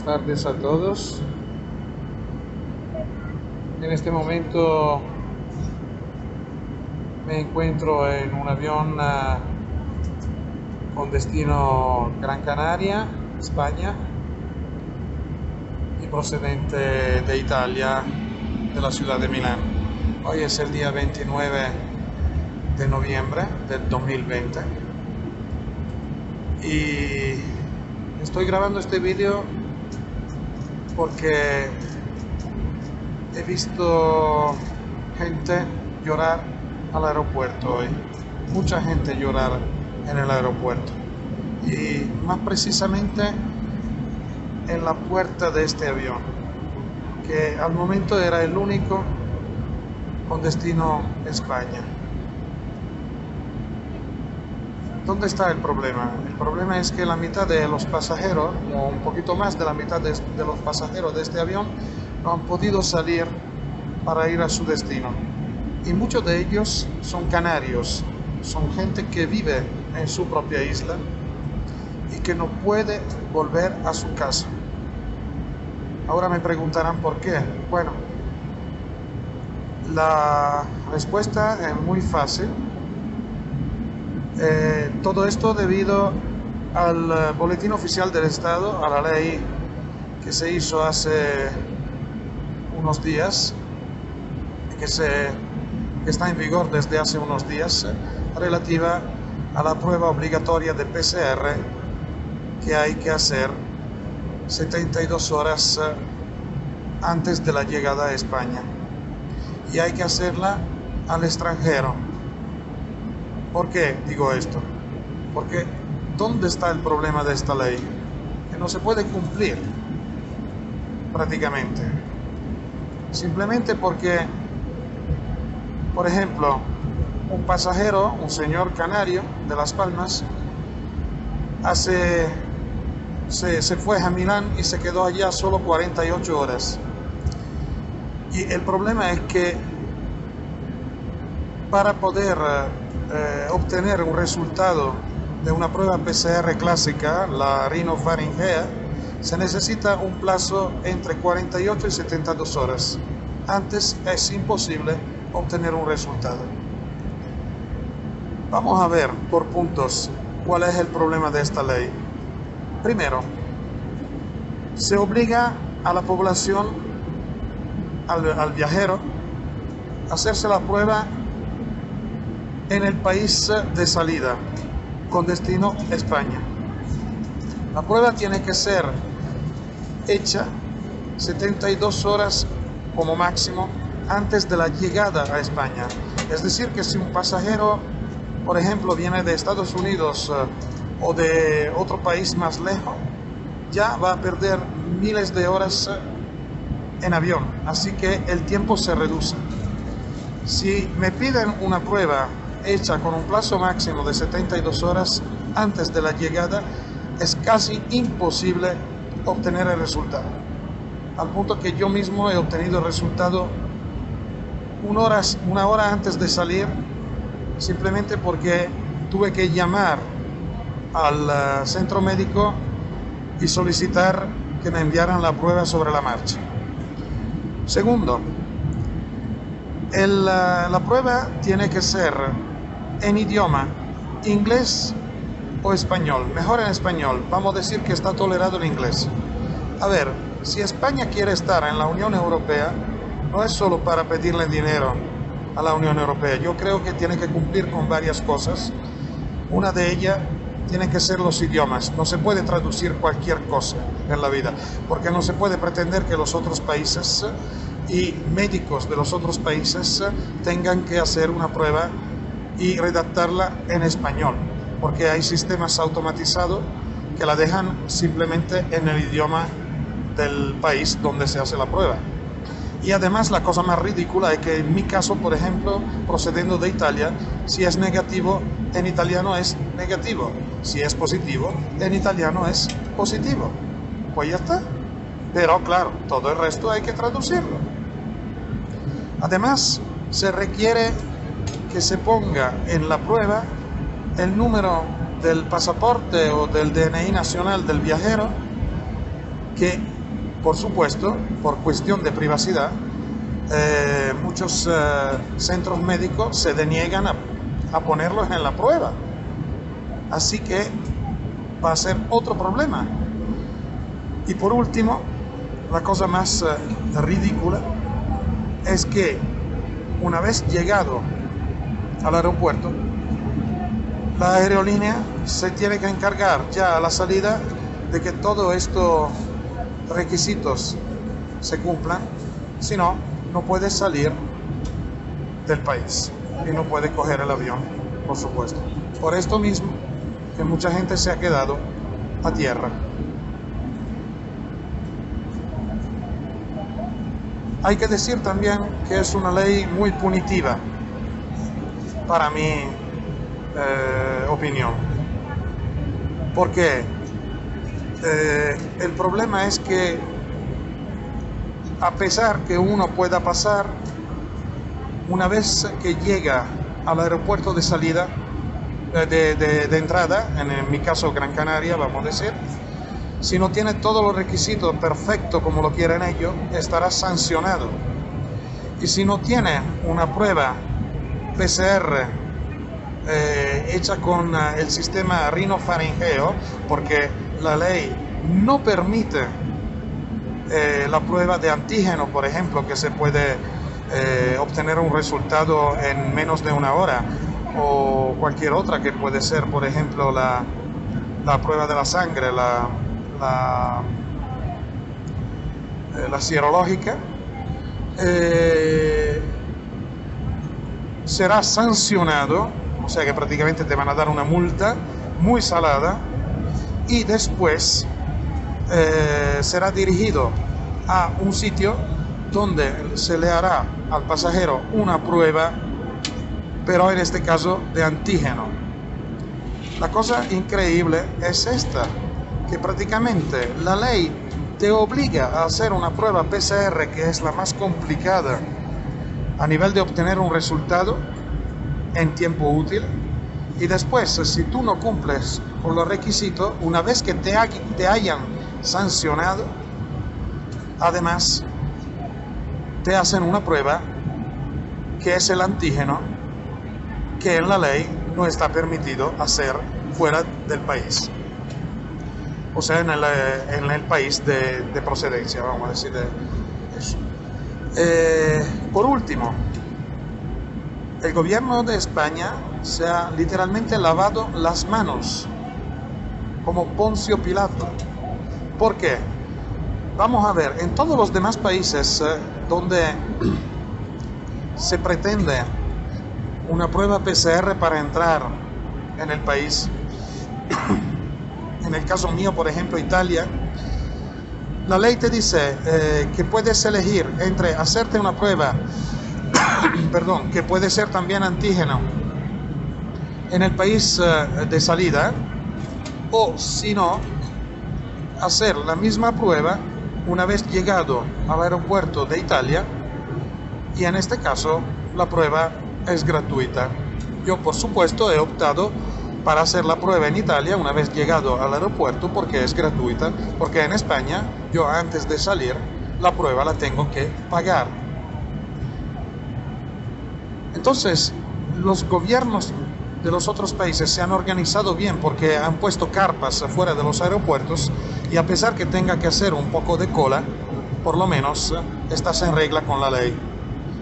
Buenas tardes a todos. En este momento me encuentro en un avión con destino Gran Canaria, España, y procedente de Italia, de la ciudad de Milán. Hoy es el día 29 de noviembre del 2020 y estoy grabando este vídeo porque he visto gente llorar al aeropuerto hoy, mucha gente llorar en el aeropuerto, y más precisamente en la puerta de este avión, que al momento era el único con destino España. ¿Dónde está el problema? El problema es que la mitad de los pasajeros, o un poquito más de la mitad de los pasajeros de este avión, no han podido salir para ir a su destino. Y muchos de ellos son canarios, son gente que vive en su propia isla y que no puede volver a su casa. Ahora me preguntarán por qué. Bueno, la respuesta es muy fácil. Todo esto debido al Boletín Oficial del Estado, a la ley que se hizo hace unos días, que está en vigor desde hace unos días, relativa a la prueba obligatoria de PCR que hay que hacer 72 horas antes de la llegada a España, y hay que hacerla al extranjero. ¿Por qué digo esto? Porque ¿dónde está el problema de esta ley? Que no se puede cumplir prácticamente. Simplemente porque, por ejemplo, un pasajero, un señor canario de Las Palmas, se fue a Milán y se quedó allá solo 48 horas. Y el problema es que para poder obtener un resultado de una prueba PCR clásica, la rinofaringea, se necesita un plazo entre 48 y 72 horas. Antes es imposible obtener un resultado. Vamos a ver por puntos cuál es el problema de esta ley. Primero, se obliga a la población, al viajero, a hacerse la prueba en el país de salida, con destino España. La prueba tiene que ser hecha 72 horas como máximo antes de la llegada a España. Es decir, que si un pasajero, por ejemplo, viene de Estados Unidos o de otro país más lejos, ya va a perder miles de horas en avión, así que el tiempo se reduce. Si me piden una prueba hecha con un plazo máximo de 72 horas antes de la llegada, es casi imposible obtener el resultado, al punto que yo mismo he obtenido el resultado una hora antes de salir, simplemente porque tuve que llamar al centro médico y solicitar que me enviaran la prueba sobre la marcha. Segundo, la prueba tiene que ser en idioma inglés o español, mejor en español. Vamos a decir que está tolerado el inglés. A ver, si España quiere estar en la Unión Europea, no es solo para pedirle dinero a la Unión Europea. Yo creo que tiene que cumplir con varias cosas. Una de ellas tiene que ser los idiomas. No se puede traducir cualquier cosa en la vida, porque no se puede pretender que los otros países y médicos de los otros países tengan que hacer una prueba y redactarla en español, porque hay sistemas automatizados que la dejan simplemente en el idioma del país donde se hace la prueba. Y además la cosa más ridícula es que en mi caso, por ejemplo, procediendo de Italia, si es negativo en italiano es negativo, si es positivo en italiano es positivo. Pues ya está. Pero claro, todo el resto hay que traducirlo. Además, se requiere que se ponga en la prueba el número del pasaporte o del DNI nacional del viajero, que por supuesto, por cuestión de privacidad, muchos centros médicos se deniegan a ponerlos en la prueba. Así que va a ser otro problema. Y por último, la cosa más ridícula es que una vez llegado al aeropuerto, la aerolínea se tiene que encargar ya a la salida de que todos estos requisitos se cumplan, si no, no puede salir del país y no puede coger el avión, por supuesto. Por esto mismo que mucha gente se ha quedado a tierra. Hay que decir también que es una ley muy punitiva, para mi opinión, porque el problema es que a pesar que uno pueda pasar, una vez que llega al aeropuerto de salida, de entrada, en mi caso Gran Canaria, vamos a decir, si no tiene todos los requisitos perfectos como lo quieren ellos, estará sancionado. Y si no tiene una prueba PCR hecha con el sistema rinofaringeo, porque la ley no permite la prueba de antígeno, por ejemplo, que se puede obtener un resultado en menos de una hora, o cualquier otra que puede ser, por ejemplo, la prueba de la sangre, la serológica, será sancionado, o sea que prácticamente te van a dar una multa muy salada, y después será dirigido a un sitio donde se le hará al pasajero una prueba, pero en este caso de antígeno. La cosa increíble es esta, que prácticamente la ley te obliga a hacer una prueba PCR, que es la más complicada a nivel de obtener un resultado en tiempo útil, y después, si tú no cumples con los requisitos, una vez que te hayan sancionado, además te hacen una prueba que es el antígeno, que en la ley no está permitido hacer fuera del país, o sea, en el país de procedencia, vamos a decir eso. Por último, el gobierno de España se ha literalmente lavado las manos como Poncio Pilato. ¿Por qué? Vamos a ver, en todos los demás países donde se pretende una prueba PCR para entrar en el país, en el caso mío, por ejemplo, Italia, la ley te dice que puedes elegir entre hacerte una prueba perdón, que puede ser también antígeno en el país de salida, o si no, hacer la misma prueba una vez llegado al aeropuerto de Italia, y en este caso la prueba es gratuita. Yo, por supuesto, he optado para hacer la prueba en Italia una vez llegado al aeropuerto, porque es gratuita, porque en España yo antes de salir la prueba la tengo que pagar. Entonces, los gobiernos de los otros países se han organizado bien, porque han puesto carpas fuera de los aeropuertos, y a pesar que tenga que hacer un poco de cola, por lo menos estás en regla con la ley.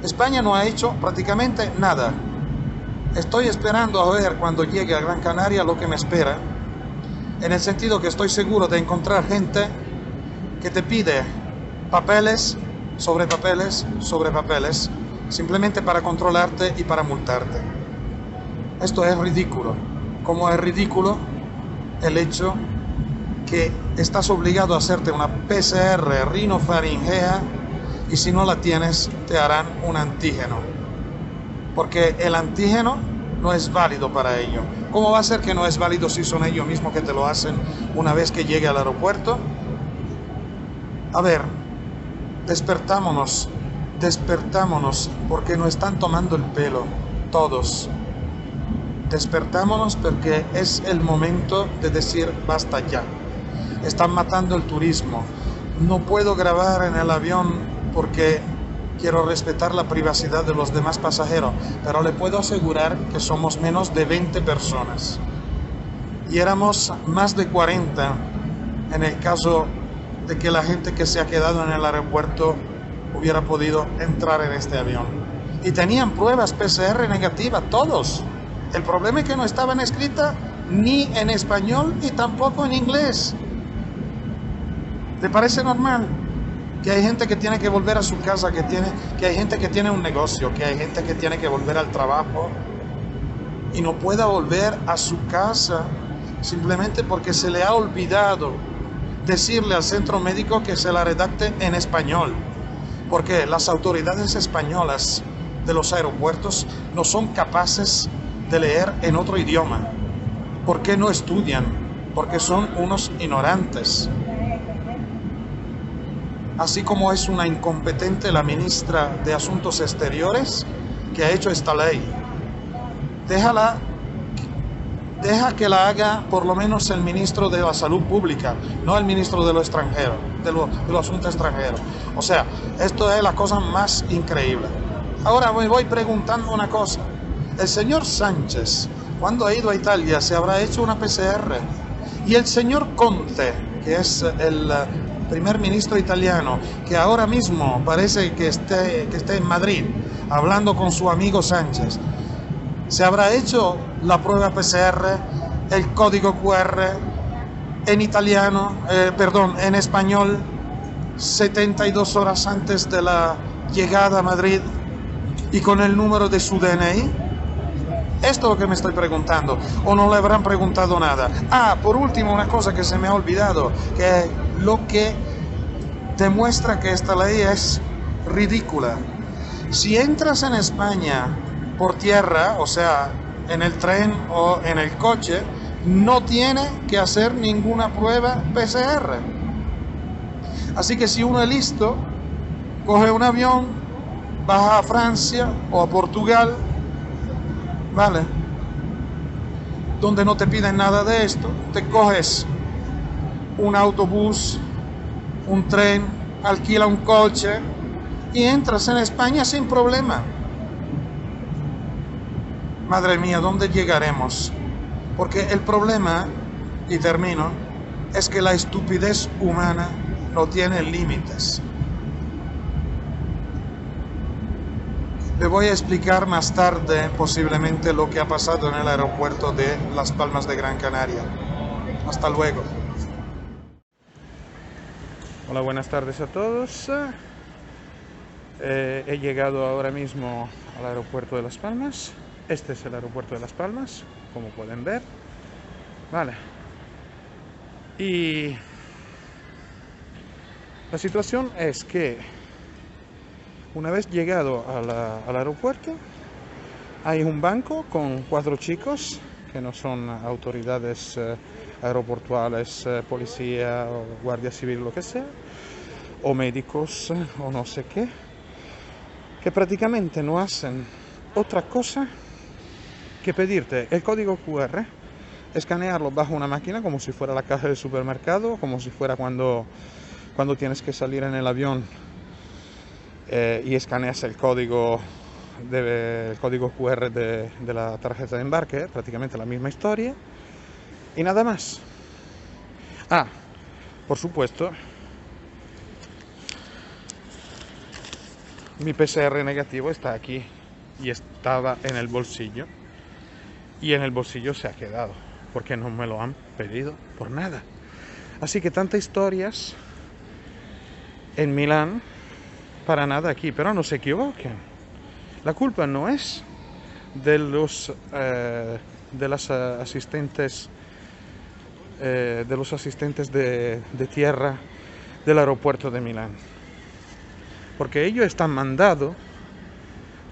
España no ha hecho prácticamente nada. Estoy esperando a ver cuando llegue a Gran Canaria lo que me espera, en el sentido que estoy seguro de encontrar gente que te pide papeles, sobre papeles, sobre papeles, simplemente para controlarte y para multarte. Esto es ridículo, como es ridículo el hecho que estás obligado a hacerte una PCR rinofaringea, y si no la tienes te harán un antígeno, porque el antígeno no es válido para ello. ¿Cómo va a ser que no es válido si son ellos mismos que te lo hacen una vez que llegue al aeropuerto? A ver, despertámonos, porque nos están tomando el pelo, todos. Despertámonos, porque es el momento de decir basta ya. Están matando el turismo, No puedo grabar en el avión porque quiero respetar la privacidad de los demás pasajeros, pero le puedo asegurar que somos menos de 20 personas. Y éramos más de 40 en el caso de que la gente que se ha quedado en el aeropuerto hubiera podido entrar en este avión. Y tenían pruebas PCR negativas, todos. El problema es que no estaban escritas ni en español y tampoco en inglés. ¿Te parece normal? Que hay gente que tiene que volver a su casa, que hay gente que tiene un negocio, que hay gente que tiene que volver al trabajo y no pueda volver a su casa simplemente porque se le ha olvidado decirle al centro médico que se la redacte en español, porque las autoridades españolas de los aeropuertos no son capaces de leer en otro idioma. ¿Por qué no estudian? Porque son unos ignorantes. Así como es una incompetente la ministra de Asuntos Exteriores que ha hecho esta ley. Deja que la haga por lo menos el ministro de la Salud Pública, no el ministro de lo extranjero, de los asuntos extranjeros. O sea, esto es la cosa más increíble. Ahora me voy preguntando una cosa. El señor Sánchez, cuando ha ido a Italia, se habrá hecho una PCR. Y el señor Conte, que es el primer ministro italiano, que ahora mismo parece que esté en Madrid, hablando con su amigo Sánchez, se habrá hecho la prueba PCR, el código QR, en italiano, en español, 72 horas antes de la llegada a Madrid y con el número de su DNI. Esto es lo que me estoy preguntando, o no le habrán preguntado nada. Por último, una cosa que se me ha olvidado, que es lo que demuestra que esta ley es ridícula. Si entras en España por tierra, o sea, en el tren o en el coche, no tiene que hacer ninguna prueba PCR. Así que si uno es listo, coge un avión, baja a Francia o a Portugal, ¿vale? Donde no te piden nada de esto, te coges un autobús, un tren, alquila un coche y entras en España sin problema. Madre mía, ¿dónde llegaremos? Porque el problema, y termino, es que la estupidez humana no tiene límites. Le voy a explicar más tarde posiblemente lo que ha pasado en el aeropuerto de Las Palmas de Gran Canaria. Hasta luego. Hola, buenas tardes a todos. He llegado ahora mismo al aeropuerto de Las Palmas. Este es el aeropuerto de Las Palmas, como pueden ver. Vale. Y la situación es que una vez llegado al aeropuerto, hay un banco con 4 chicos que no son autoridades aeroportuales, policía o guardia civil, lo que sea, o médicos o no sé qué, que prácticamente no hacen otra cosa que pedirte el código QR, escanearlo bajo una máquina como si fuera la caja del supermercado, como si fuera cuando tienes que salir en el avión y escaneas el código QR de la tarjeta de embarque, prácticamente la misma historia, y nada más. Por supuesto, mi PCR negativo está aquí y estaba en el bolsillo, y en el bolsillo se ha quedado, porque no me lo han pedido por nada. Así que tantas historias en Milán para nada aquí, pero no se equivoquen. La culpa no es de los asistentes de tierra del aeropuerto de Milán, porque ellos están mandados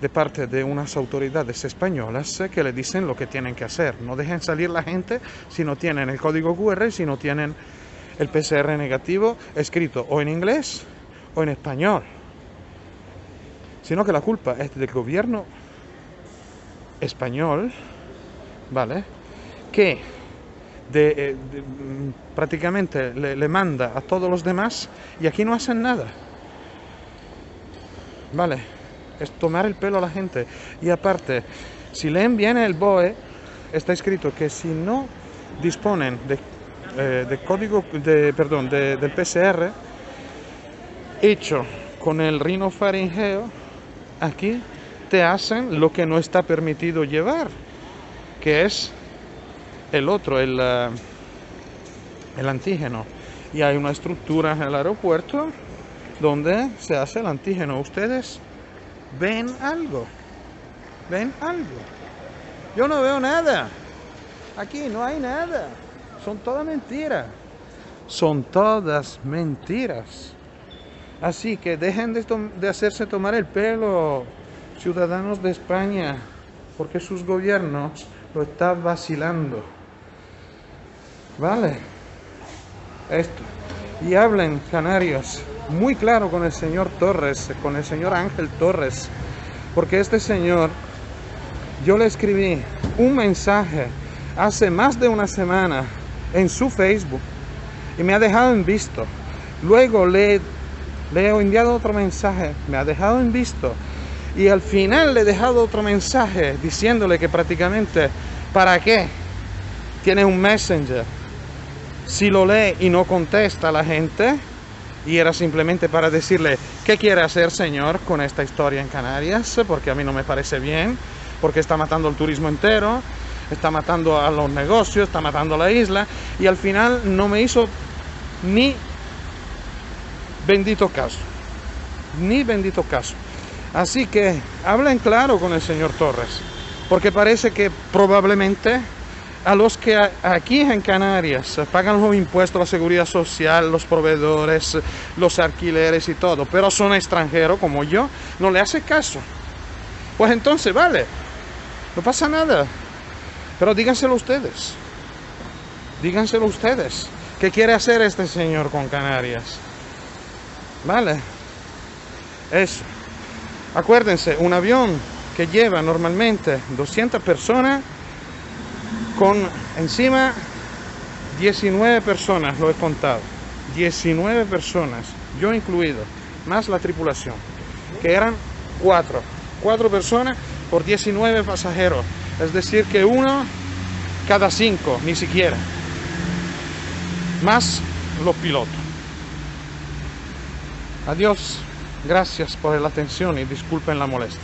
de parte de unas autoridades españolas que le dicen lo que tienen que hacer. No dejen salir la gente si no tienen el código QR, si no tienen el PCR negativo escrito o en inglés o en español. Sino que la culpa es del gobierno español, ¿vale? Que prácticamente le manda a todos los demás y aquí no hacen nada. Vale, es tomar el pelo a la gente. Y aparte, si leen bien el BOE, está escrito que si no disponen de código, del PCR hecho con el rinofaringeo, aquí te hacen lo que no está permitido llevar, que es el otro, el antígeno. Y hay una estructura en el aeropuerto donde se hace el antígeno. ¿Ustedes ven algo? ¿Ven algo? Yo no veo nada. Aquí no hay nada. Son todas mentiras. Son todas mentiras. Así que dejen de hacerse tomar el pelo, ciudadanos de España, porque sus gobiernos lo están vacilando. ¿Vale? Esto. Y hablen, canarios, muy claro con el señor Torres, con el señor Ángel Torres, porque este señor, yo le escribí un mensaje hace más de una semana en su Facebook y me ha dejado en visto. Luego le he enviado otro mensaje, me ha dejado en visto, y al final le he dejado otro mensaje diciéndole que prácticamente, ¿para qué tiene un Messenger si lo lee y no contesta a la gente? Y era simplemente para decirle, ¿qué quiere hacer, señor, con esta historia en Canarias? Porque a mí no me parece bien, porque está matando el turismo entero, está matando a los negocios, está matando a la isla, y al final no me hizo ni bendito caso, ni bendito caso. Así que hablen claro con el señor Torres, porque parece que probablemente a los que aquí en Canarias pagan los impuestos, la seguridad social, los proveedores, los alquileres y todo, pero son extranjeros como yo, no le hace caso. Pues entonces, vale, no pasa nada, pero díganselo ustedes. Díganselo ustedes. ¿Qué quiere hacer este señor con Canarias? Vale, eso. Acuérdense, un avión que lleva normalmente 200 personas, con encima 19 personas, lo he contado, 19 personas, yo incluido, más la tripulación, que eran 4 personas por 19 pasajeros, es decir que uno cada 5, ni siquiera, más los pilotos. Adiós, gracias por la atención y disculpen la molestia.